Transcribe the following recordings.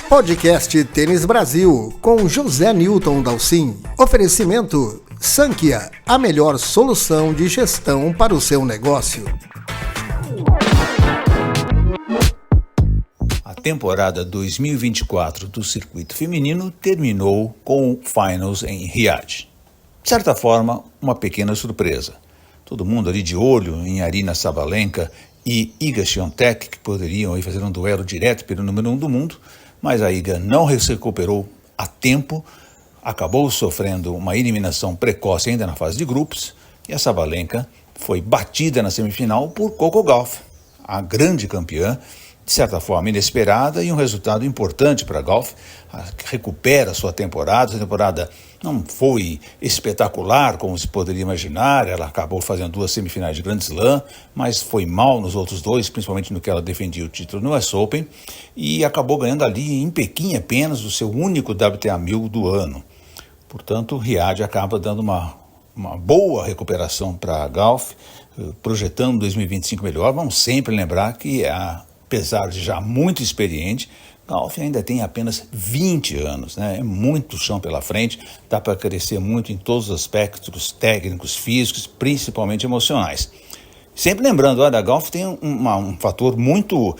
Podcast Tênis Brasil, com José Newton Dalcin. Oferecimento Sankia, a melhor solução de gestão para o seu negócio. A temporada 2024 do circuito feminino terminou com o Finals em Riad. De certa forma, uma pequena surpresa. Todo mundo ali de olho em Aryna Sabalenka e Iga Świątek, que poderiam aí fazer um duelo direto pelo número 1 do mundo, mas a Iga não se recuperou a tempo, acabou sofrendo uma eliminação precoce ainda na fase de grupos, e a Sabalenka foi batida na semifinal por Coco Gauff, a grande campeã, de certa forma inesperada, e um resultado importante para a Gauff, que recupera sua temporada. A temporada não foi espetacular, como se poderia imaginar, ela acabou fazendo 2 semifinais de Grand Slam, mas foi mal nos outros 2, principalmente no que ela defendia o título no US Open, e acabou ganhando ali em Pequim apenas o seu único WTA 1000 do ano. Portanto, o Riad acaba dando uma boa recuperação para a Gauff, projetando 2025 melhor. Vamos sempre lembrar que, apesar de já muito experiente, Gauff ainda tem apenas 20 anos, né? É muito chão pela frente, dá para crescer muito em todos os aspectos técnicos, físicos, principalmente emocionais. Sempre lembrando, a Gauff tem um fator muito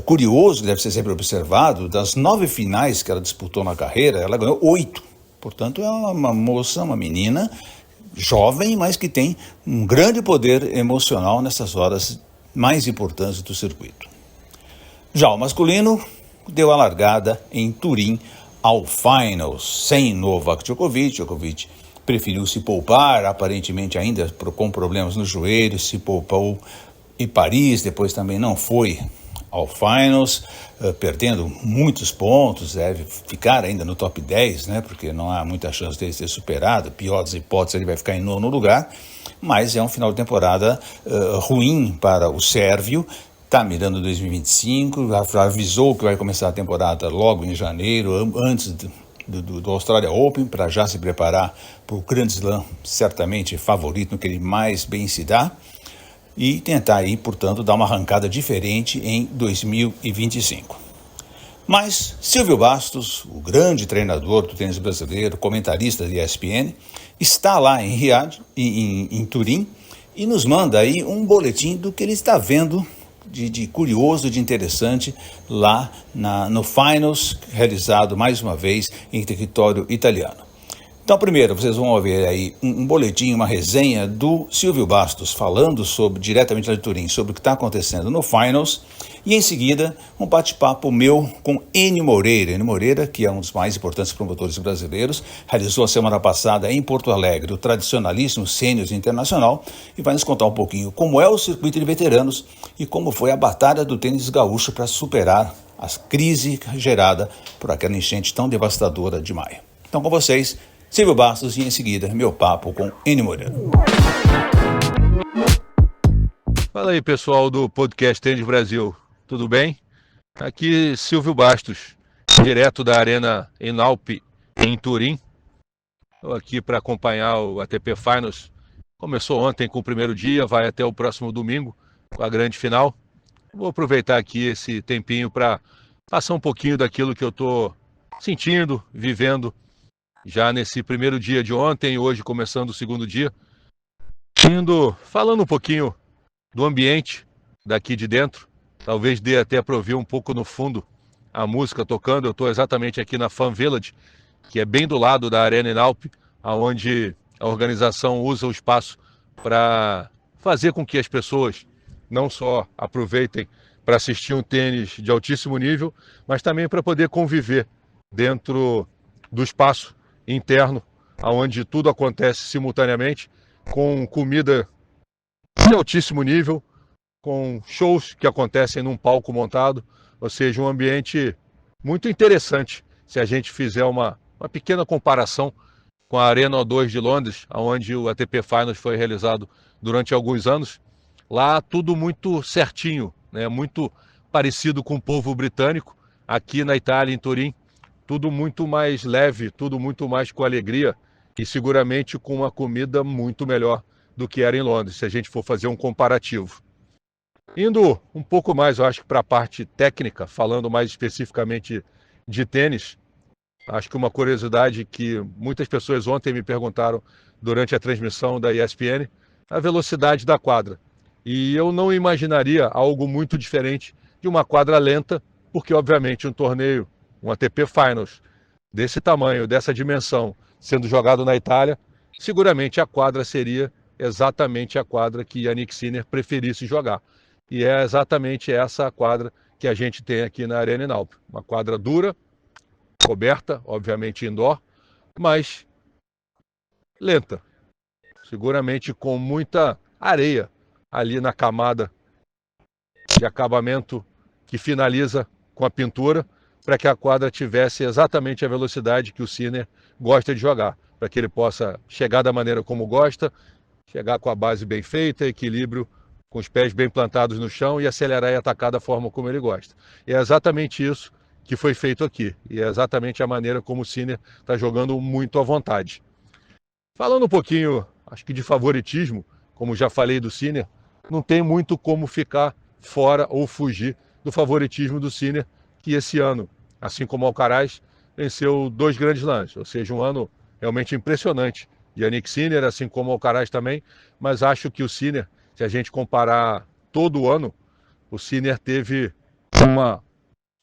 curioso, que deve ser sempre observado. Das 9 finais que ela disputou na carreira, ela ganhou 8. Portanto, é uma moça, uma menina jovem, mas que tem um grande poder emocional nessas horas mais importantes do circuito. Já o masculino deu a largada em Turim ao Finals, sem Novak Djokovic. Djokovic preferiu se poupar, aparentemente ainda com problemas no joelho, se poupou em Paris, depois também não foi ao Finals, perdendo muitos pontos, deve ficar ainda no top 10, né, porque não há muita chance dele ser superado, pior das hipóteses ele vai ficar em 9º lugar, mas é um final de temporada ruim para o sérvio. Está mirando 2025, avisou que vai começar a temporada logo em janeiro, antes do Australia Open, para já se preparar para o Grand Slam, certamente favorito no que ele mais bem se dá, e tentar aí, portanto, dar uma arrancada diferente em 2025. Mas Silvio Bastos, o grande treinador do tênis brasileiro, comentarista de ESPN, está lá em Riad, em Turim, e nos manda aí um boletim do que ele está vendo de curioso, de interessante lá no Finals, realizado mais uma vez em território italiano. Então, primeiro, vocês vão ouvir aí um boletim, uma resenha do Silvio Bastos, falando diretamente lá de Turim, sobre o que está acontecendo no Finals, e em seguida um bate-papo meu com Enio Moreira. Enio Moreira, que é um dos mais importantes promotores brasileiros, realizou a semana passada em Porto Alegre o tradicionalíssimo Seniors Internacional, e vai nos contar um pouquinho como é o circuito de veteranos e como foi a batalha do tênis gaúcho para superar a crise gerada por aquela enchente tão devastadora de maio. Então, com vocês, Silvio Bastos, e em seguida meu papo com Enio Moreira. Fala aí, pessoal do podcast Tênis Brasil, tudo bem? Aqui Silvio Bastos, direto da Arena Enalp em Turim. Estou aqui para acompanhar o ATP Finals. Começou ontem com o primeiro dia, vai até o próximo domingo com a grande final. Vou aproveitar aqui esse tempinho para passar um pouquinho daquilo que eu estou sentindo, vivendo já nesse primeiro dia de ontem, hoje começando o segundo dia, falando um pouquinho do ambiente daqui de dentro. Talvez dê até para ouvir um pouco no fundo a música tocando. Eu estou exatamente aqui na Fan Village, que é bem do lado da Arena Enalp, onde a organização usa o espaço para fazer com que as pessoas não só aproveitem para assistir um tênis de altíssimo nível, mas também para poder conviver dentro do espaço interno, onde tudo acontece simultaneamente, com comida de altíssimo nível, com shows que acontecem num palco montado, ou seja, um ambiente muito interessante. Se a gente fizer uma pequena comparação com a Arena O2 de Londres, onde o ATP Finals foi realizado durante alguns anos, lá tudo muito certinho, né? Muito parecido com o povo britânico. Aqui na Itália, em Turim, tudo muito mais leve, tudo muito mais com alegria e seguramente com uma comida muito melhor do que era em Londres, se a gente for fazer um comparativo. Indo um pouco mais, eu acho, para a parte técnica, falando mais especificamente de tênis, acho que uma curiosidade que muitas pessoas ontem me perguntaram durante a transmissão da ESPN, a velocidade da quadra. E eu não imaginaria algo muito diferente de uma quadra lenta, porque obviamente um torneio, um ATP Finals desse tamanho, dessa dimensão, sendo jogado na Itália, seguramente a quadra seria exatamente a quadra que Jannik Sinner preferisse jogar. E é exatamente essa a quadra que a gente tem aqui na Arena Inalp. Uma quadra dura, coberta, obviamente indoor, mas lenta. Seguramente com muita areia ali na camada de acabamento que finaliza com a pintura, para que a quadra tivesse exatamente a velocidade que o Sinner gosta de jogar, para que ele possa chegar da maneira como gosta, chegar com a base bem feita, equilíbrio, com os pés bem plantados no chão e acelerar e atacar da forma como ele gosta. E é exatamente isso que foi feito aqui, e é exatamente a maneira como o Sinner está jogando muito à vontade. Falando um pouquinho, acho que de favoritismo, como já falei do Sinner, não tem muito como ficar fora ou fugir do favoritismo do Sinner, que esse ano, assim como o Alcaraz, venceu 2 grandes slams, ou seja, um ano realmente impressionante. Jannik Sinner, assim como o Alcaraz também, mas acho que o Sinner, se a gente comparar todo o ano, o Sinner teve uma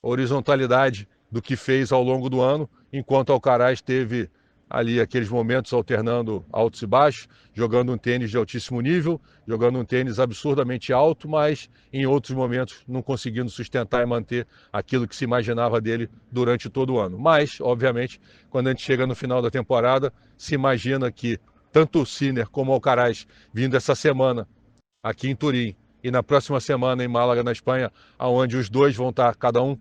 horizontalidade do que fez ao longo do ano, enquanto o Alcaraz teve ali aqueles momentos alternando altos e baixos, jogando um tênis de altíssimo nível, jogando um tênis absurdamente alto, mas em outros momentos não conseguindo sustentar e manter aquilo que se imaginava dele durante todo o ano. Mas, obviamente, quando a gente chega no final da temporada, se imagina que tanto o Sinner como o Alcaraz, vindo essa semana aqui em Turim e na próxima semana em Málaga, na Espanha, onde os dois vão estar, cada um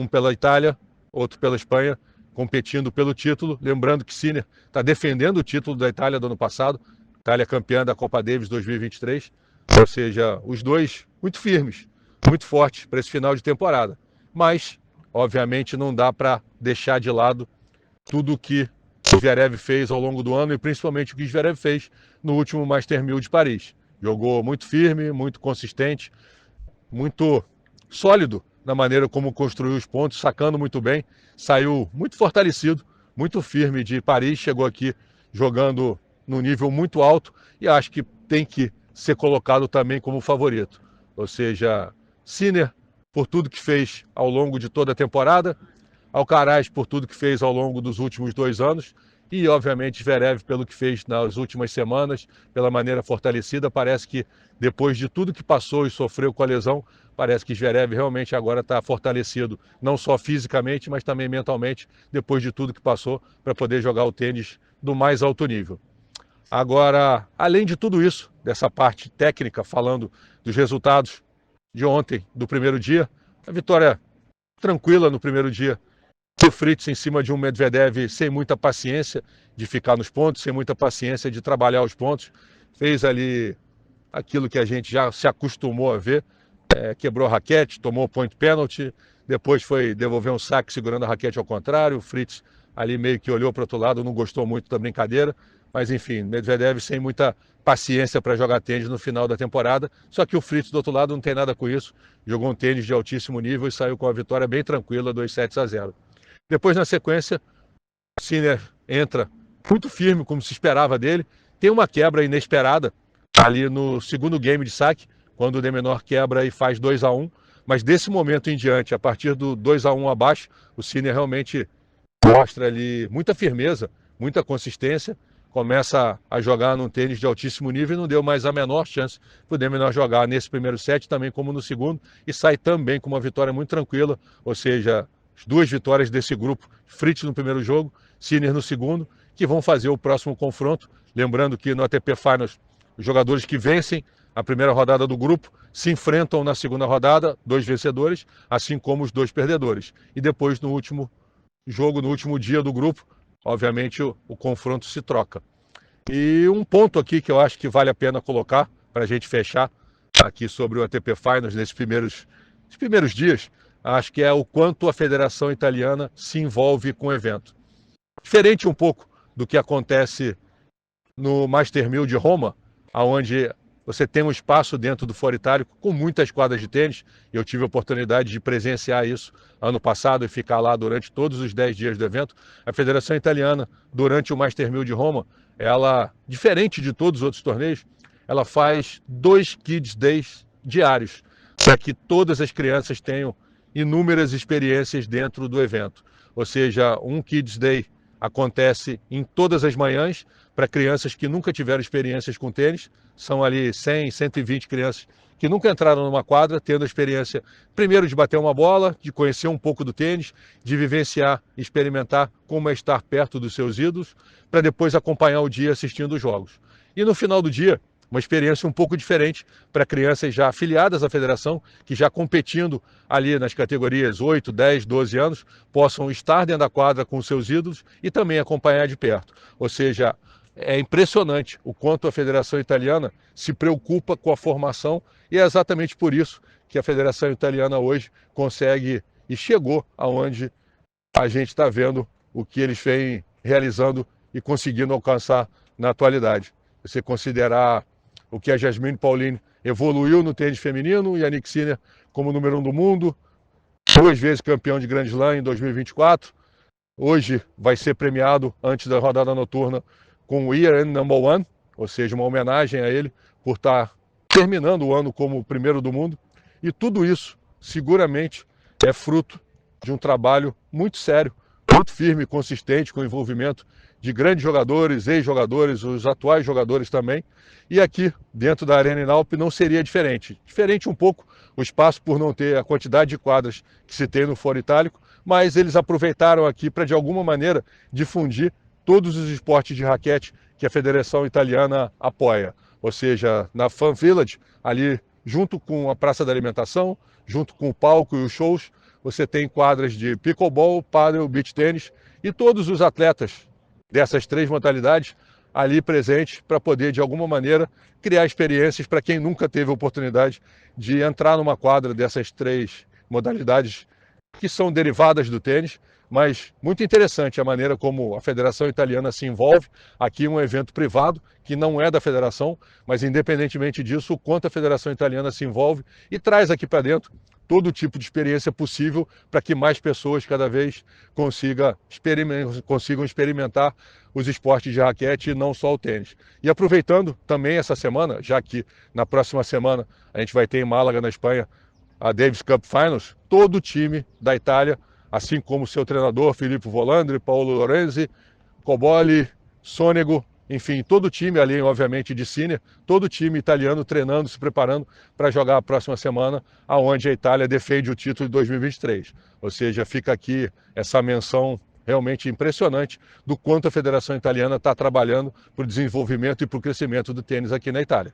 pela Itália, outro pela Espanha, competindo pelo título. Lembrando que Sinner está defendendo o título da Itália do ano passado, Itália campeã da Copa Davis 2023, ou seja, os dois muito firmes, muito fortes para esse final de temporada. Mas, obviamente, não dá para deixar de lado tudo o que o Zverev fez ao longo do ano e principalmente o que o Zverev fez no último Master 1000 de Paris. Jogou muito firme, muito consistente, muito sólido na maneira como construiu os pontos, sacando muito bem, saiu muito fortalecido, muito firme de Paris, chegou aqui jogando num nível muito alto e acho que tem que ser colocado também como favorito. Ou seja, Sinner por tudo que fez ao longo de toda a temporada, Alcaraz por tudo que fez ao longo dos últimos 2 anos e, obviamente, Zverev pelo que fez nas últimas semanas, pela maneira fortalecida. Parece que depois de tudo que passou e sofreu com a lesão, parece que Zverev realmente agora está fortalecido, não só fisicamente, mas também mentalmente, depois de tudo que passou, para poder jogar o tênis do mais alto nível. Agora, além de tudo isso, dessa parte técnica, falando dos resultados de ontem, do primeiro dia, a vitória tranquila no primeiro dia do Fritz em cima de um Medvedev sem muita paciência de ficar nos pontos, sem muita paciência de trabalhar os pontos. Fez ali aquilo que a gente já se acostumou a ver, quebrou a raquete, tomou point penalty, depois foi devolver um saque segurando a raquete ao contrário. O Fritz ali meio que olhou para o outro lado, não gostou muito da brincadeira, mas enfim, Medvedev sem muita paciência para jogar tênis no final da temporada, só que o Fritz do outro lado não tem nada com isso, jogou um tênis de altíssimo nível e saiu com a vitória bem tranquila, 2-0. Depois, na sequência, o Sinner entra muito firme, como se esperava dele. Tem uma quebra inesperada ali no segundo game de saque, quando o de Minaur quebra e faz 2-1. Mas desse momento em diante, a partir do 2-1 abaixo, o Sinner realmente mostra ali muita firmeza, muita consistência. Começa a jogar num tênis de altíssimo nível e não deu mais a menor chance para o de Minaur jogar nesse primeiro set, também como no segundo, e sai também com uma vitória muito tranquila, ou seja, as 2 vitórias desse grupo, Fritz no primeiro jogo, Sinner no segundo, que vão fazer o próximo confronto. Lembrando que no ATP Finals, os jogadores que vencem a primeira rodada do grupo se enfrentam na segunda rodada, 2 vencedores, assim como os 2 perdedores. E depois, no último jogo, no último dia do grupo, obviamente o confronto se troca. E um ponto aqui que eu acho que vale a pena colocar, para a gente fechar aqui sobre o ATP Finals nesses primeiros dias, acho que é o quanto a Federação Italiana se envolve com o evento. Diferente um pouco do que acontece no Master 1000 de Roma, onde você tem um espaço dentro do Foro Itálico com muitas quadras de tênis. Eu tive a oportunidade de presenciar isso ano passado e ficar lá durante todos os 10 dias do evento. A Federação Italiana, durante o Master 1000 de Roma, ela, diferente de todos os outros torneios, ela faz 2 Kids Days diários, para que todas as crianças tenham inúmeras experiências dentro do evento. Ou seja, um Kids Day acontece em todas as manhãs para crianças que nunca tiveram experiências com tênis. São ali 100, 120 crianças que nunca entraram numa quadra, tendo a experiência, primeiro, de bater uma bola, de conhecer um pouco do tênis, de vivenciar, experimentar como é estar perto dos seus ídolos, para depois acompanhar o dia assistindo os jogos. E no final do dia, uma experiência um pouco diferente para crianças já afiliadas à federação, que já competindo ali nas categorias 8, 10, 12 anos, possam estar dentro da quadra com os seus ídolos e também acompanhar de perto. Ou seja, é impressionante o quanto a Federação Italiana se preocupa com a formação, e é exatamente por isso que a Federação Italiana hoje consegue e chegou aonde a gente está vendo o que eles vêm realizando e conseguindo alcançar na atualidade. Você considerar o que a Jasmine Paolini evoluiu no tênis feminino, e a Yannick Sinner como número 1 do mundo, 2 vezes campeão de Grand Slam em 2024, hoje vai ser premiado antes da rodada noturna com o Year End Number One, ou seja, uma homenagem a ele por estar terminando o ano como o primeiro do mundo. E tudo isso seguramente é fruto de um trabalho muito sério, muito firme e consistente, com o envolvimento de grandes jogadores, ex-jogadores, os atuais jogadores também. E aqui, dentro da Arena Inalp, não seria diferente. Diferente um pouco o espaço por não ter a quantidade de quadras que se tem no Foro Itálico, mas eles aproveitaram aqui para, de alguma maneira, difundir todos os esportes de raquete que a Federação Italiana apoia. Ou seja, na Fan Village, ali junto com a Praça da Alimentação, junto com o palco e os shows, você tem quadras de pickleball, paddle, beach tênis, e todos os atletas dessas 3 modalidades ali presentes para poder, de alguma maneira, criar experiências para quem nunca teve a oportunidade de entrar numa quadra dessas 3 modalidades que são derivadas do tênis. Mas muito interessante a maneira como a Federação Italiana se envolve. Aqui um evento privado, que não é da federação, mas independentemente disso, o quanto a Federação Italiana se envolve e traz aqui para dentro todo tipo de experiência possível para que mais pessoas cada vez consigam experimentar os esportes de raquete e não só o tênis. E aproveitando também essa semana, já que na próxima semana a gente vai ter em Málaga, na Espanha, a Davis Cup Finals, todo o time da Itália, assim como seu treinador, Filippo Volandri, Paolo Lorenzi, Cobolli, Sonego, enfim, todo o time ali, obviamente, de Sinner, todo o time italiano treinando, se preparando para jogar a próxima semana, aonde a Itália defende o título de 2023. Ou seja, fica aqui essa menção realmente impressionante do quanto a Federação Italiana está trabalhando para o desenvolvimento e para o crescimento do tênis aqui na Itália.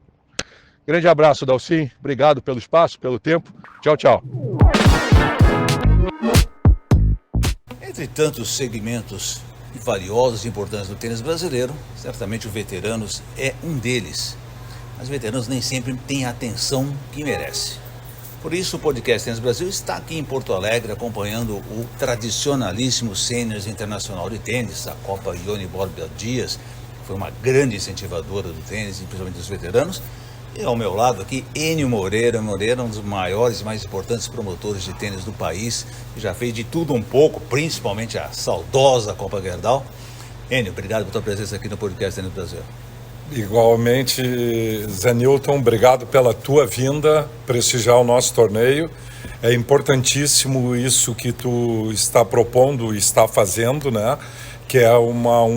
Grande abraço, Dalcin, obrigado pelo espaço, pelo tempo. Tchau, tchau. Entre tantos segmentos valiosos e importantes do tênis brasileiro, certamente o veteranos é um deles. Mas o veteranos nem sempre têm a atenção que merece. Por isso o podcast Tênis Brasil está aqui em Porto Alegre acompanhando o tradicionalíssimo Seniors Internacional de Tênis, a Copa Ione Borba Dias, que foi uma grande incentivadora do tênis, principalmente dos veteranos. E ao meu lado aqui, Enio Moreira, um dos maiores e mais importantes promotores de tênis do país, que já fez de tudo um pouco, principalmente a saudosa Copa Gerdau. Enio, obrigado por tua presença aqui no podcast Tênis Brasil. Igualmente, Zé Newton, obrigado pela tua vinda, prestigiar o nosso torneio. É importantíssimo isso que tu está propondo e está fazendo, né? Que é uma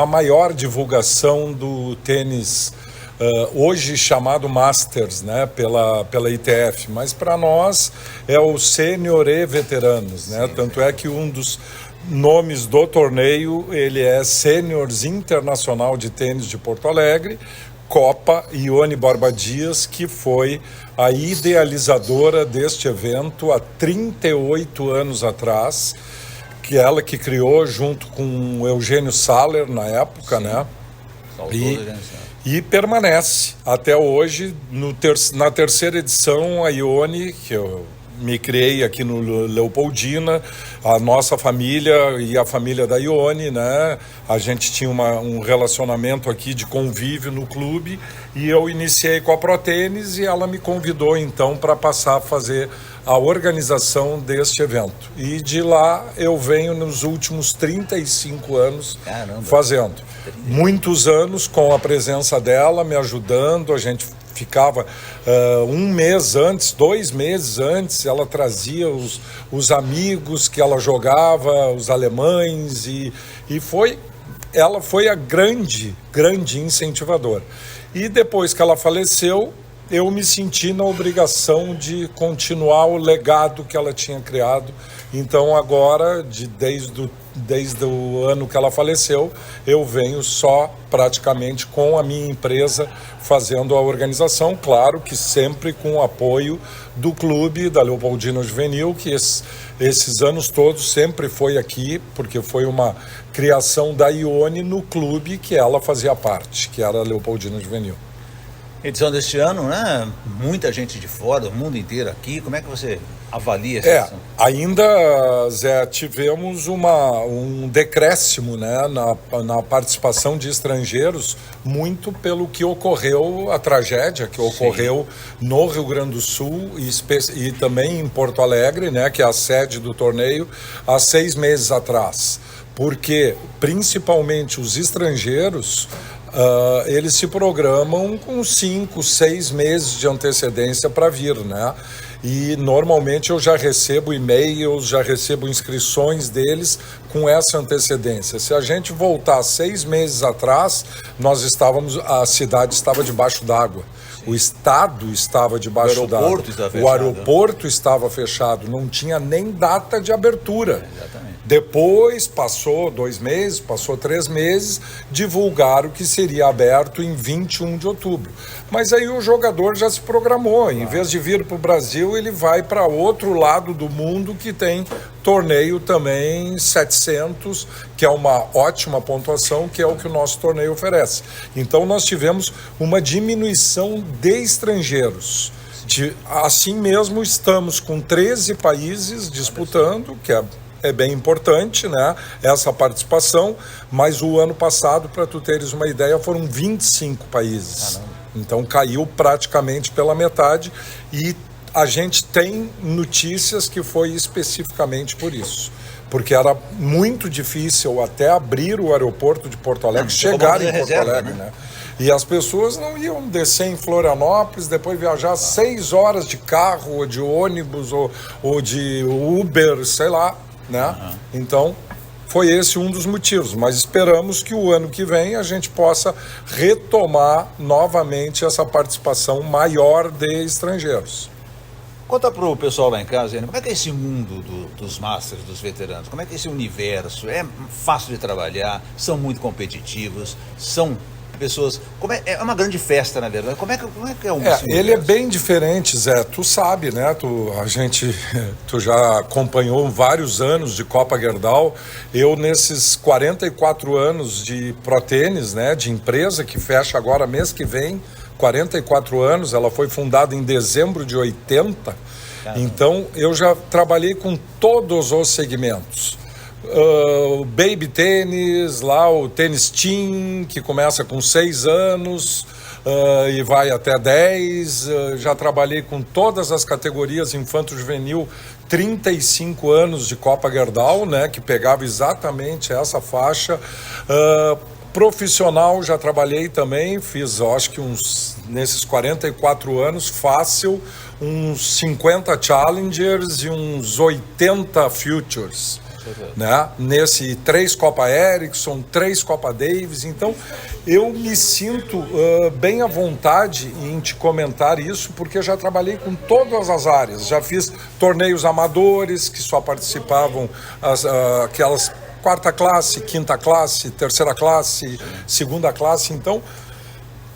maior divulgação do tênis, hoje chamado Masters, né, pela ITF, mas para nós é o Sênior e Veteranos, né? Sim, tanto é que um dos nomes do torneio, ele é Seniors Internacional de Tênis de Porto Alegre, Copa Ione Borba Dias, que foi a idealizadora deste evento há 38 anos atrás, que ela que criou junto com o Eugênio Saller na época, sim, né? E permanece até hoje. Na terceira edição, a Ione, que me criei aqui no Leopoldina, a nossa família e a família da Ione, né? A gente tinha um relacionamento aqui de convívio no clube e eu iniciei com a ProTênis e ela me convidou então para passar a fazer a organização deste evento. E de lá eu venho nos últimos 35 anos fazendo. Muitos anos com a presença dela, me ajudando, a gente ficava um mês antes, 2 meses antes, ela trazia os amigos que ela jogava, os alemães, e ela foi a grande incentivadora. E depois que ela faleceu, eu me senti na obrigação de continuar o legado que ela tinha criado. Então agora, desde o ano que ela faleceu, eu venho só praticamente com a minha empresa fazendo a organização, claro que sempre com o apoio do clube, da Leopoldina Juvenil, que esses anos todos sempre foi aqui, porque foi uma criação da Ione no clube que ela fazia parte, que era a Leopoldina Juvenil. Edição deste ano, né? Muita gente de fora, do mundo inteiro aqui. Como é que você avalia essa edição? Ainda, Zé, tivemos um decréscimo, né, na participação de estrangeiros, muito pelo que ocorreu, a tragédia que ocorreu no Rio Grande do Sul e também em Porto Alegre, né, que é a sede do torneio, há 6 meses atrás. Porque, principalmente os estrangeiros, eles se programam com 5, 6 meses de antecedência para vir, né? E normalmente eu já recebo e-mails, já recebo inscrições deles com essa antecedência. Se a gente voltar 6 meses atrás, a cidade estava debaixo d'água. O estado estava debaixo d'água. O aeroporto estava fechado, não tinha nem data de abertura. Exatamente. Depois, passou 2 meses, passou 3 meses, divulgaram que seria aberto em 21 de outubro. Mas aí o jogador já se programou. Em vez de vir para o Brasil, ele vai para outro lado do mundo que tem torneio também 700, que é uma ótima pontuação, que é o que o nosso torneio oferece. Então nós tivemos uma diminuição de estrangeiros. Assim mesmo, estamos com 13 países disputando, que é bem importante, né, essa participação, mas o ano passado, para tu teres uma ideia, foram 25 países. Então caiu praticamente pela metade e a gente tem notícias que foi especificamente por isso. Porque era muito difícil até abrir o aeroporto de Porto Alegre, chegar em Porto Alegre, né? E as pessoas não iam descer em Florianópolis, depois viajar 6 horas de carro, ou de ônibus, ou de Uber, sei lá, né? Então, foi esse um dos motivos, mas esperamos que o ano que vem a gente possa retomar novamente essa participação maior de estrangeiros. Conta para o pessoal lá em casa, como é que é esse mundo dos Masters, dos veteranos? Como é que é esse universo? É fácil de trabalhar? São muito competitivos? São pessoas... É uma grande festa, na verdade. Como é que é um ele é bem diferente, Zé. Tu sabe, né? Tu já acompanhou vários anos de Copa Gerdau. Eu, nesses 44 anos de ProTênis, né? De empresa, que fecha agora mês que vem, 44 anos, ela foi fundada em dezembro de 80. Caramba. Então, eu já trabalhei com todos os segmentos. O baby tênis, lá o tênis teen, que começa com 6 anos e vai até 10. Já trabalhei com todas as categorias infanto-juvenil, 35 anos de Copa Gerdau, né, que pegava exatamente essa faixa. Profissional, já trabalhei também, fiz, acho que nesses 44 anos, fácil, uns 50 Challengers e uns 80 Futures. Né? Nesse 3 Copa Ericsson, 3 Copa Davis. Então eu me sinto bem à vontade em te comentar isso, porque já trabalhei com todas as áreas, já fiz torneios amadores que só participavam aquelas 4ª classe, 5ª classe, 3ª classe, 2ª classe. Então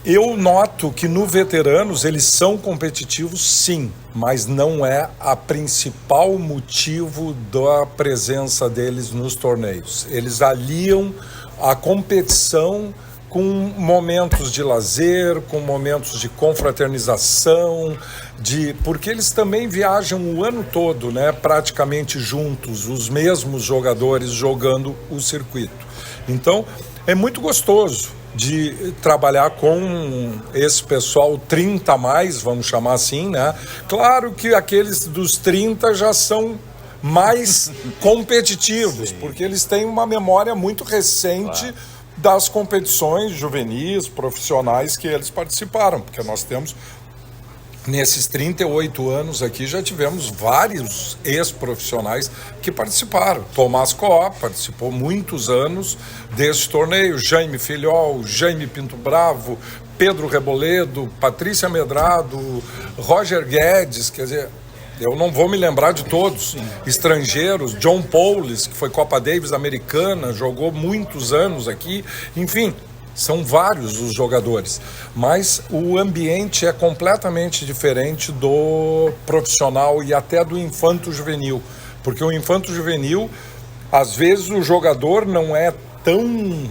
eu noto que no veteranos eles são competitivos, sim, mas não é a principal motivo da presença deles nos torneios. Eles aliam a competição com momentos de lazer, com momentos de confraternização, porque eles também viajam o ano todo, né, praticamente juntos, os mesmos jogadores jogando o circuito. Então, é muito gostoso de trabalhar com esse pessoal 30 a mais, vamos chamar assim, né? Claro que aqueles dos 30 já são mais competitivos, porque eles têm uma memória muito recente das competições juvenis, profissionais que eles participaram, porque nós temos, nesses 38 anos aqui, já tivemos vários ex-profissionais que participaram. Tomás Coop participou muitos anos desse torneio, Jaime Filhol, Jaime Pinto Bravo, Pedro Reboledo, Patrícia Medrado, Roger Guedes, quer dizer, eu não vou me lembrar de todos, estrangeiros, John Paulis, que foi Copa Davis americana, jogou muitos anos aqui, enfim, são vários os jogadores, mas o ambiente é completamente diferente do profissional e até do infanto-juvenil, porque o infanto-juvenil, às vezes o jogador não é tão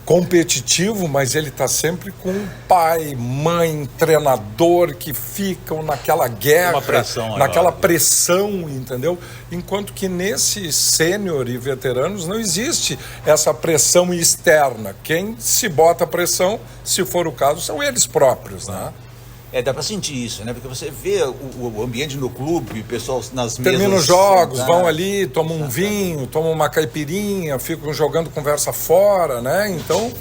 competitivo, mas ele está sempre com pai, mãe, treinador que ficam naquela guerra, naquela pressão, entendeu? Enquanto que nesse sênior e veteranos não existe essa pressão externa. Quem se bota pressão, se for o caso, são eles próprios, né? Dá pra sentir isso, né? Porque você vê o ambiente no clube, o pessoal nas mesas... Terminam os jogos, vão ali, tomam um vinho, tomam uma caipirinha, ficam jogando conversa fora, né? Então...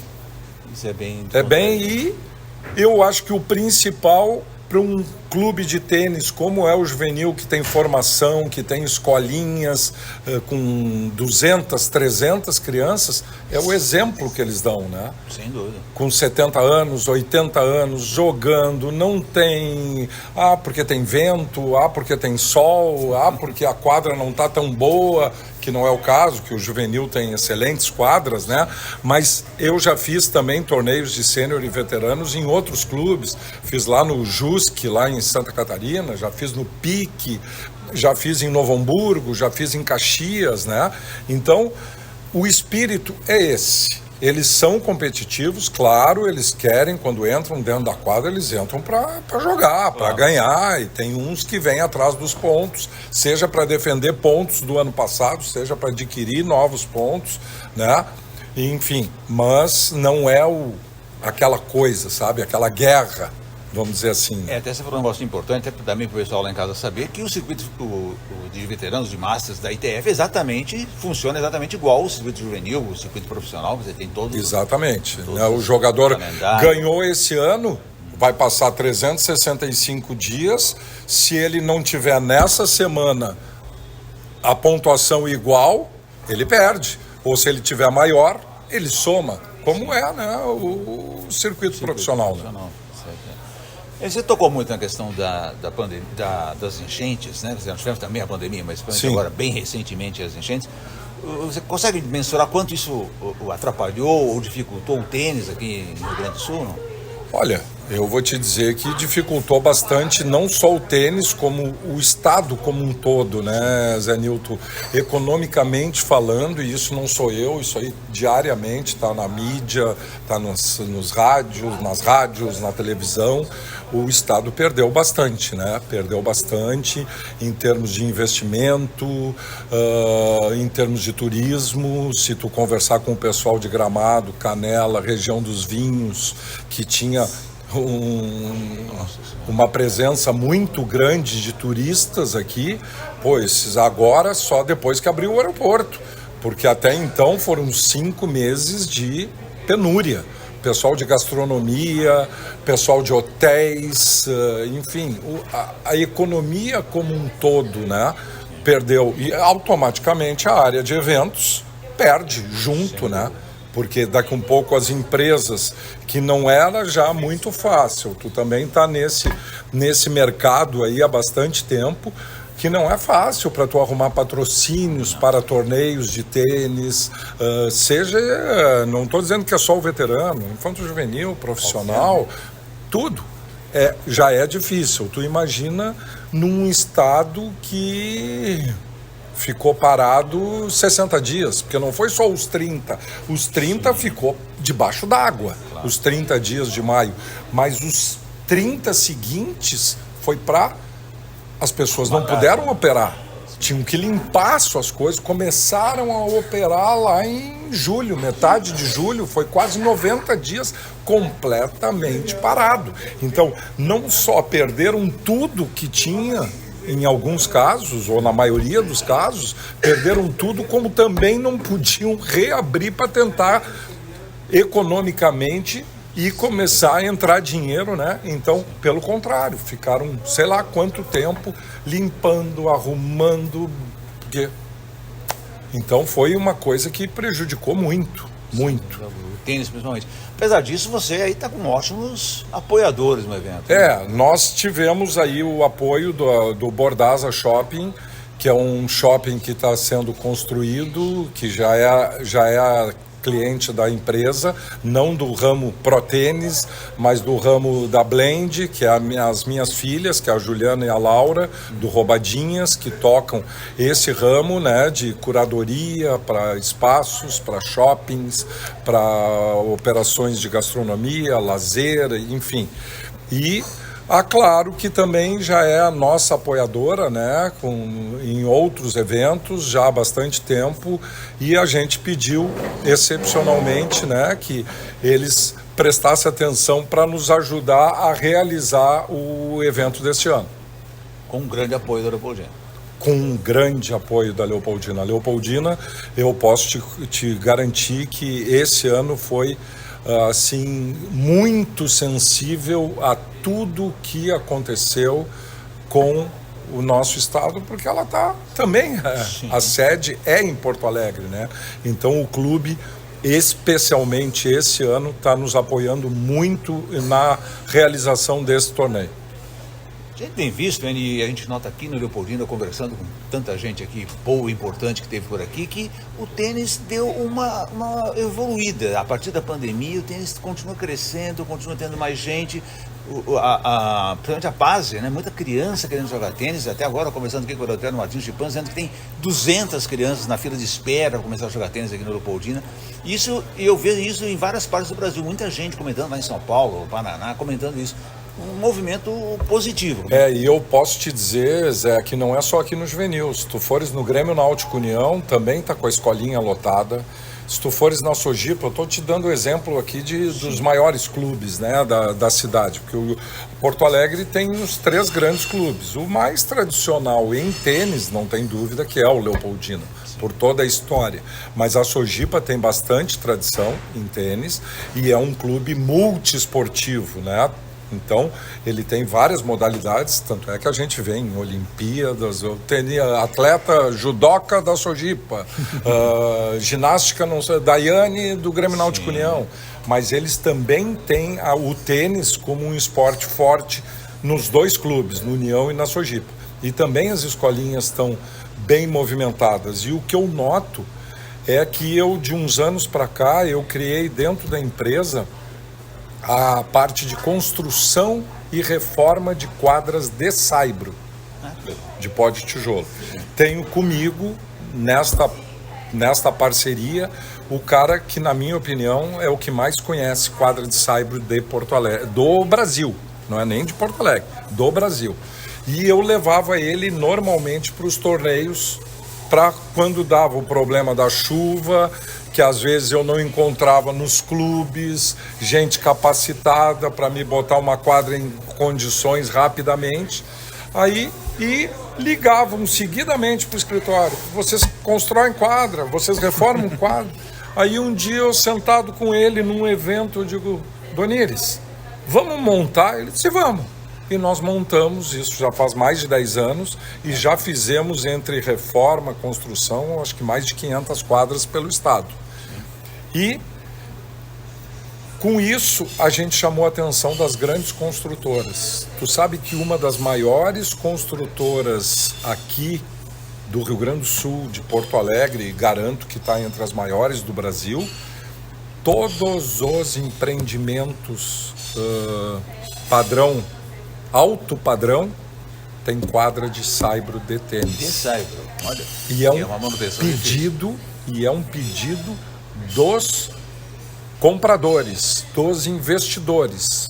Isso é bem... E eu acho que o principal para um clube de tênis como é o juvenil, que tem formação, que tem escolinhas com 200, 300 crianças, é o exemplo que eles dão, né? Sem dúvida. Com 70 anos, 80 anos, jogando, não tem... porque tem vento, porque tem sol, porque a quadra não está tão boa, que não é o caso, que o juvenil tem excelentes quadras, né? Mas eu já fiz também torneios de sênior e veteranos em outros clubes, fiz lá no JUSC, lá em Santa Catarina, já fiz no PIC, já fiz em Novo Hamburgo, já fiz em Caxias, né? Então, o espírito é esse. Eles são competitivos, claro, eles querem, quando entram dentro da quadra, eles entram para jogar, para ganhar, e tem uns que vêm atrás dos pontos, seja para defender pontos do ano passado, seja para adquirir novos pontos, né? Enfim, mas não é aquela coisa, sabe? Aquela guerra, vamos dizer assim. Até você falou um negócio importante, até também para o pessoal lá em casa saber, que o circuito de veteranos, de Masters da ITF, funciona exatamente igual o circuito juvenil, o circuito profissional, você tem todos... Exatamente. O jogador ganhou esse ano, vai passar 365 dias, se ele não tiver nessa semana a pontuação igual, ele perde. Ou se ele tiver maior, ele soma, como é, né, o circuito profissional. Né? Você tocou muito na questão da pandemia, das enchentes, né? Nós tivemos também a pandemia, mas agora bem recentemente as enchentes. Você consegue mensurar quanto isso atrapalhou ou dificultou o tênis aqui no Rio Grande do Sul? Não? Olha, eu vou te dizer que dificultou bastante não só o tênis, como o estado como um todo, né, Zé Nilton? Economicamente falando, e isso não sou eu, isso aí diariamente está na mídia, está nos rádios, nas rádios, na televisão, o estado perdeu bastante, né? Perdeu bastante em termos de investimento, em termos de turismo. Se tu conversar com o pessoal de Gramado, Canela, região dos vinhos, que tinha uma presença muito grande de turistas aqui, esses agora só depois que abriu o aeroporto, porque até então foram 5 meses de penúria. Pessoal de gastronomia, pessoal de hotéis, enfim, a economia como um todo, né, perdeu, e automaticamente a área de eventos perde junto, né? Porque daqui um pouco as empresas, que não era já muito fácil, tu também está nesse mercado aí há bastante tempo, que não é fácil para tu arrumar patrocínios para torneios de tênis, não estou dizendo que é só o veterano, infanto juvenil, profissional, tudo já é difícil. Tu imagina num estado que ficou parado 60 dias, porque não foi só os 30. Os 30 ficou debaixo d'água, os 30 dias de maio. Mas os 30 seguintes foi para as pessoas não puderam operar. Tinham que limpar suas coisas, começaram a operar lá em julho, metade de julho, foi quase 90 dias completamente parado. Então, não só perderam tudo que tinha, em alguns casos, ou na maioria dos casos, perderam tudo, como também não podiam reabrir para tentar economicamente e começar a entrar dinheiro, né? Então, pelo contrário, ficaram sei lá quanto tempo limpando, arrumando. Então foi uma coisa que prejudicou muito. O tênis, principalmente. Apesar disso, você aí está com ótimos apoiadores no evento. Nós tivemos aí o apoio do Bordaza Shopping, que é um shopping que está sendo construído, que já é cliente da empresa, não do ramo Pro Tênis, mas do ramo da Blend, que é as minhas filhas, que é a Juliana e a Laura, do Roubadinhas, que tocam esse ramo, né, de curadoria para espaços, para shoppings, para operações de gastronomia, lazer, enfim. E claro que também já é a nossa apoiadora, né, em outros eventos já há bastante tempo, e a gente pediu excepcionalmente, né, que eles prestassem atenção para nos ajudar a realizar o evento deste ano. Com um grande apoio da Leopoldina. Com um grande apoio da Leopoldina. A Leopoldina, eu posso te garantir que esse ano foi assim, muito sensível a tudo que aconteceu com o nosso estado, porque ela está também, a sede é em Porto Alegre, né? Então o clube, especialmente esse ano, está nos apoiando muito na realização desse torneio. A gente tem visto, e a gente nota aqui no Leopoldina, conversando com tanta gente aqui, boa e importante que teve por aqui, que o tênis deu uma evoluída. A partir da pandemia, o tênis continua crescendo, continua tendo mais gente, principalmente a Pazzi, né? Muita criança querendo jogar tênis, até agora, conversando aqui com o Dr. Martins Chipan, dizendo que tem 200 crianças na fila de espera para começar a jogar tênis aqui no Leopoldina. Eu vejo isso em várias partes do Brasil, muita gente comentando lá em São Paulo, Paraná, comentando isso. Um movimento positivo. E eu posso te dizer, Zé, que não é só aqui no Juvenil. Se tu fores no Grêmio Náutico União, também está com a escolinha lotada. Se tu fores na Sojipa, eu estou te dando o exemplo aqui dos maiores clubes, né, da cidade, porque o Porto Alegre tem os 3 grandes clubes. O mais tradicional em tênis, não tem dúvida, que é o Leopoldina, por toda a história. Mas a Sojipa tem bastante tradição em tênis e é um clube multiesportivo, né? Então, ele tem várias modalidades, tanto é que a gente vê em Olimpíadas, eu tenho atleta judoca da Sojipa, ginástica, não sei, Daiane do Grêmio Náutico União, mas eles também têm o tênis como um esporte forte nos 2 clubes, no União e na Sojipa. E também as escolinhas estão bem movimentadas. E o que eu noto é que de uns anos para cá, eu criei dentro da empresa a parte de construção e reforma de quadras de saibro, de pó de tijolo. Tenho comigo, nesta parceria, o cara que, na minha opinião, é o que mais conhece quadra de saibro de Porto Alegre, do Brasil, não é nem de Porto Alegre, do Brasil. E eu levava ele normalmente para os torneios, para quando dava o problema da chuva, que às vezes eu não encontrava nos clubes, gente capacitada para me botar uma quadra em condições rapidamente. Aí, e ligavam seguidamente para o escritório. Vocês constroem quadra, vocês reformam quadra. Aí um dia eu sentado com ele num evento, eu digo, Donires, vamos montar? Ele disse, vamos. E nós montamos, isso já faz mais de 10 anos, e já fizemos entre reforma, construção, acho que mais de 500 quadras pelo estado. E com isso a gente chamou a atenção das grandes construtoras. Tu sabe que uma das maiores construtoras aqui do Rio Grande do Sul, de Porto Alegre, garanto que está entre as maiores do Brasil, todos os empreendimentos padrão, alto padrão, tem quadra de saibro de tênis. De saibro, olha. E é um pedido dos compradores, dos investidores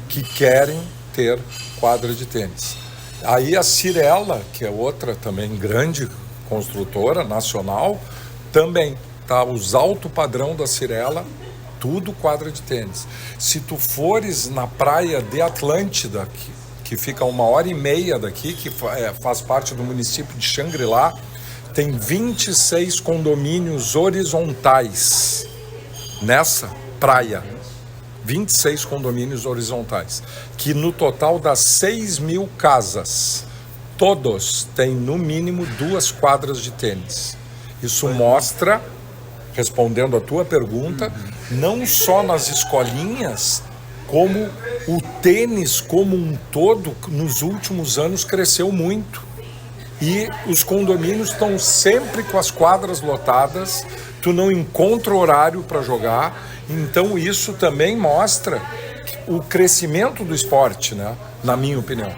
que querem ter quadra de tênis. Aí a Cirela, que é outra também grande construtora nacional, também tá os alto padrão da Cirela, tudo quadra de tênis. Se tu fores na praia de Atlântida, que fica 1h30 daqui, que faz parte do município de Xangri-Lá, tem 26 condomínios horizontais nessa praia. 26 condomínios horizontais, que no total dá 6.000 casas. Todos têm no mínimo 2 quadras de tênis. Isso mostra, respondendo a tua pergunta, não só nas escolinhas, como o tênis como um todo, nos últimos anos, cresceu muito. E os condomínios estão sempre com as quadras lotadas, tu não encontra horário para jogar, então isso também mostra o crescimento do esporte, né? Na minha opinião.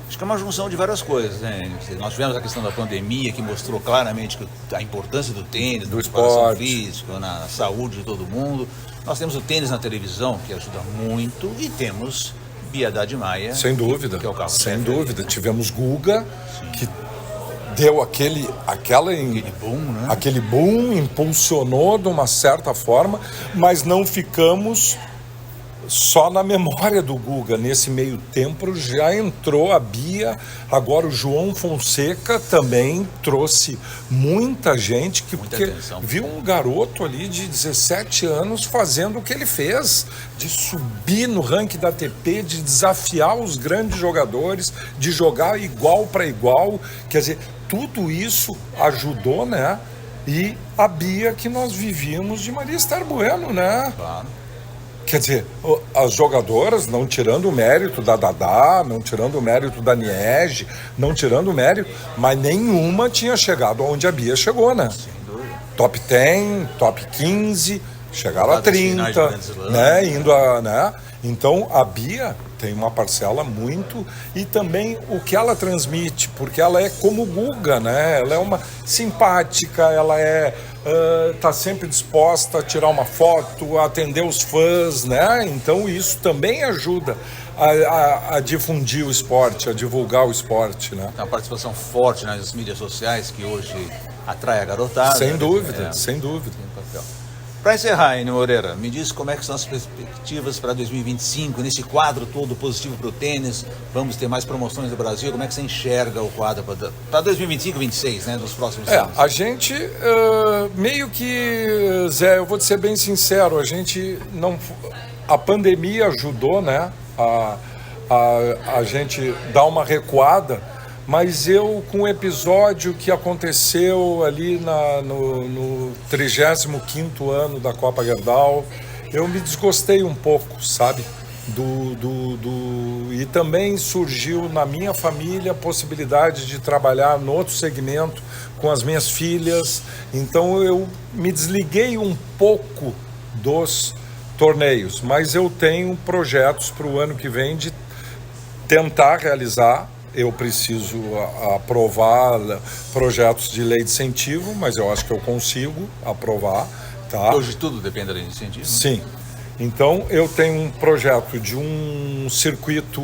Acho que é uma junção de várias coisas, né? Nós tivemos a questão da pandemia, que mostrou claramente a importância do tênis, do esporte físico, na saúde de todo mundo. Nós temos o tênis na televisão, que ajuda muito, e temos Bia Haddad Maia. Sem dúvida, que é o carro sem dúvida. Tivemos Guga, que deu aquele boom, né? Aquele boom, impulsionou de uma certa forma, mas não ficamos só na memória do Guga. Nesse meio tempo já entrou a Bia, agora o João Fonseca também trouxe muita gente porque viu um garoto ali de 17 anos fazendo o que ele fez, de subir no ranking da ATP, de desafiar os grandes jogadores, de jogar igual para igual, quer dizer, tudo isso ajudou, né? E a Bia que nós vivíamos de Maria Esther Bueno, né? Claro. Quer dizer, as jogadoras, não tirando o mérito da Dadá, não tirando o mérito da Niege, não tirando o mérito, mas nenhuma tinha chegado onde a Bia chegou, né? Sem dúvida. Top 10, top 15, chegaram a 30, né? Indo a, né? Então a Bia tem uma parcela muito, e também o que ela transmite, porque ela é como o Guga, né? Ela é uma simpática, ela tá sempre disposta a tirar uma foto, a atender os fãs, né? Então isso também ajuda a difundir o esporte, a divulgar o esporte, né? Tem uma participação forte nas mídias sociais que hoje atrai a garotada. Sem dúvida, sem dúvida. Para encerrar, Enio Moreira, me diz como é que são as perspectivas para 2025, nesse quadro todo positivo para o tênis. Vamos ter mais promoções no Brasil, como é que você enxerga o quadro para 2025 e 2026, né, nos próximos anos? A gente, meio que, Zé, eu vou te ser bem sincero, a pandemia ajudou, né, a gente dar uma recuada, mas eu, com o episódio que aconteceu ali no 35º ano da Copa Gerdau, eu me desgostei um pouco, sabe? E também surgiu na minha família a possibilidade de trabalhar no outro segmento com as minhas filhas, então eu me desliguei um pouco dos torneios, mas eu tenho projetos para o ano que vem de tentar realizar. Eu preciso aprovar projetos de lei de incentivo, mas eu acho que eu consigo aprovar. Tá? Hoje tudo depende da lei de incentivo? Sim. Então, eu tenho um projeto de um circuito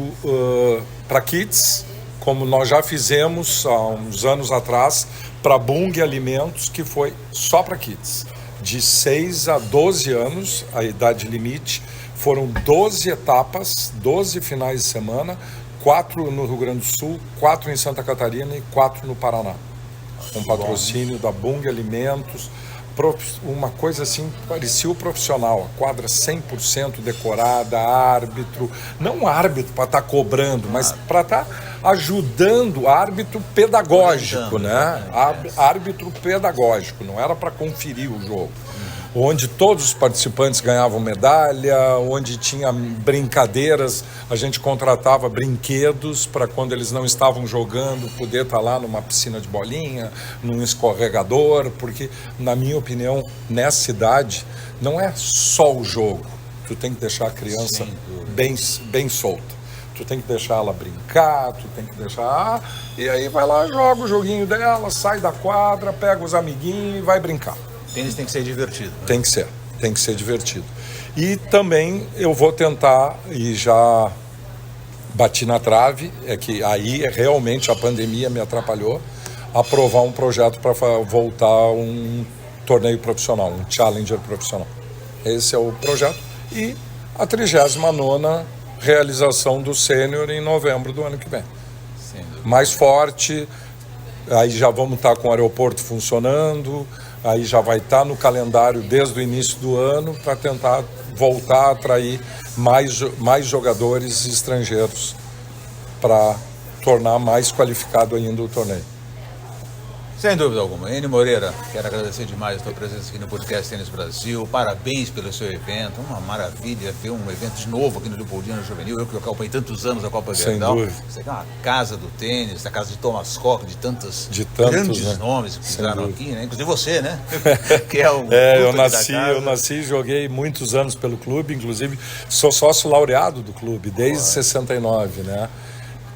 para kids, como nós já fizemos há uns anos atrás, para Bung Alimentos, que foi só para kids. De 6 a 12 anos, a idade limite, foram 12 etapas, 12 finais de semana, 4 no Rio Grande do Sul, 4 em Santa Catarina e 4 no Paraná. Com patrocínio da Bung Alimentos, uma coisa assim, parecia o profissional, a quadra 100% decorada, árbitro, não árbitro para estar cobrando, mas para estar ajudando, árbitro pedagógico, né? Árbitro pedagógico, não era para conferir o jogo. Onde todos os participantes ganhavam medalha, onde tinha brincadeiras, a gente contratava brinquedos para quando eles não estavam jogando, poder estar lá numa piscina de bolinha, num escorregador, porque, na minha opinião, nessa idade, não é só o jogo. Tu tem que deixar a criança bem solta. Tu tem que deixar ela brincar, tu tem que deixar... E aí vai lá, joga o joguinho dela, sai da quadra, pega os amiguinhos e vai brincar. Tênis tem que ser divertido. Né? Tem que ser divertido. E também eu vou tentar, e já bati na trave, é que aí realmente a pandemia me atrapalhou, aprovar um projeto para voltar um torneio profissional, um Challenger profissional. Esse é o projeto. E a 39ª realização do Sênior em novembro do ano que vem. Mais forte, aí já vamos estar com o aeroporto funcionando, aí já vai estar no calendário desde o início do ano para tentar voltar a atrair mais jogadores estrangeiros para tornar mais qualificado ainda o torneio. Sem dúvida alguma. Enio Moreira, quero agradecer demais a tua presença aqui no Podcast Tênis Brasil. Parabéns pelo seu evento. Uma maravilha ver um evento de novo aqui no Leopoldina Juvenil. Eu que acompanhei tantos anos a Copa Gerdau. Isso aqui é uma casa do tênis, a casa de Thomas Koch, de tantos grandes, né, nomes que fizeram aqui, né? Inclusive você, né? Que é o eu nasci e joguei muitos anos pelo clube. Inclusive, sou sócio laureado do clube desde 69, né?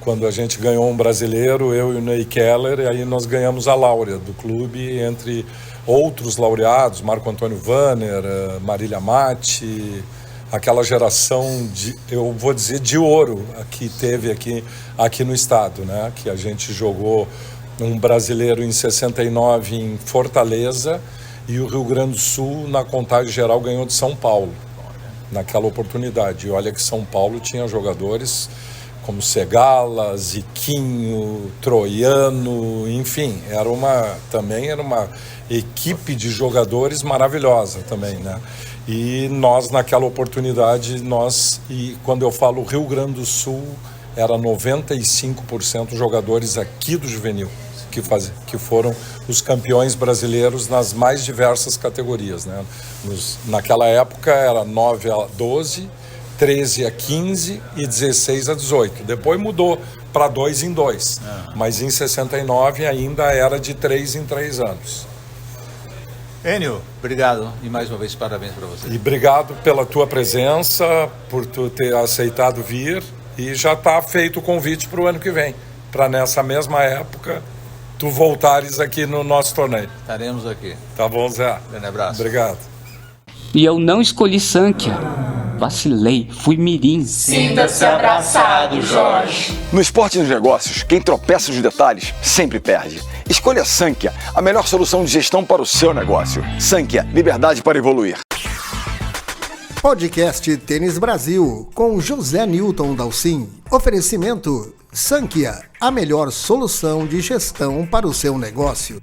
Quando a gente ganhou um brasileiro, eu e o Ney Keller, e aí nós ganhamos a Láurea do clube, entre outros laureados, Marco Antônio Vanner, Marília Matti, aquela geração, eu vou dizer, de ouro que teve aqui no estado, né? Que a gente jogou um brasileiro em 69 em Fortaleza e o Rio Grande do Sul, na contagem geral, ganhou de São Paulo, naquela oportunidade. E olha que São Paulo tinha jogadores como Segala, Ziquinho, Troiano, enfim, também era uma equipe de jogadores maravilhosa também, né? E nós, naquela oportunidade, e quando eu falo Rio Grande do Sul, era 95% jogadores aqui do juvenil, que foram os campeões brasileiros nas mais diversas categorias, né? Naquela época era 9 a 12, 13 a 15 e 16 a 18. Depois mudou para 2 em 2. Mas em 69 ainda era de 3 em 3 anos. Enio, obrigado e mais uma vez parabéns para você. E obrigado pela tua presença, por tu ter aceitado vir, e já está feito o convite para o ano que vem, para nessa mesma época tu voltares aqui no nosso torneio. Estaremos aqui. Tá bom, Zé? Grande abraço. Obrigado. E eu não escolhi Sankia. Vacilei, fui mirim. Sinta-se abraçado, Jorge. No esporte e nos negócios, quem tropeça nos detalhes sempre perde. Escolha Sankia, a melhor solução de gestão para o seu negócio. Sankia, liberdade para evoluir. Podcast Tênis Brasil, com José Newton Dalcin. Oferecimento Sankia, a melhor solução de gestão para o seu negócio.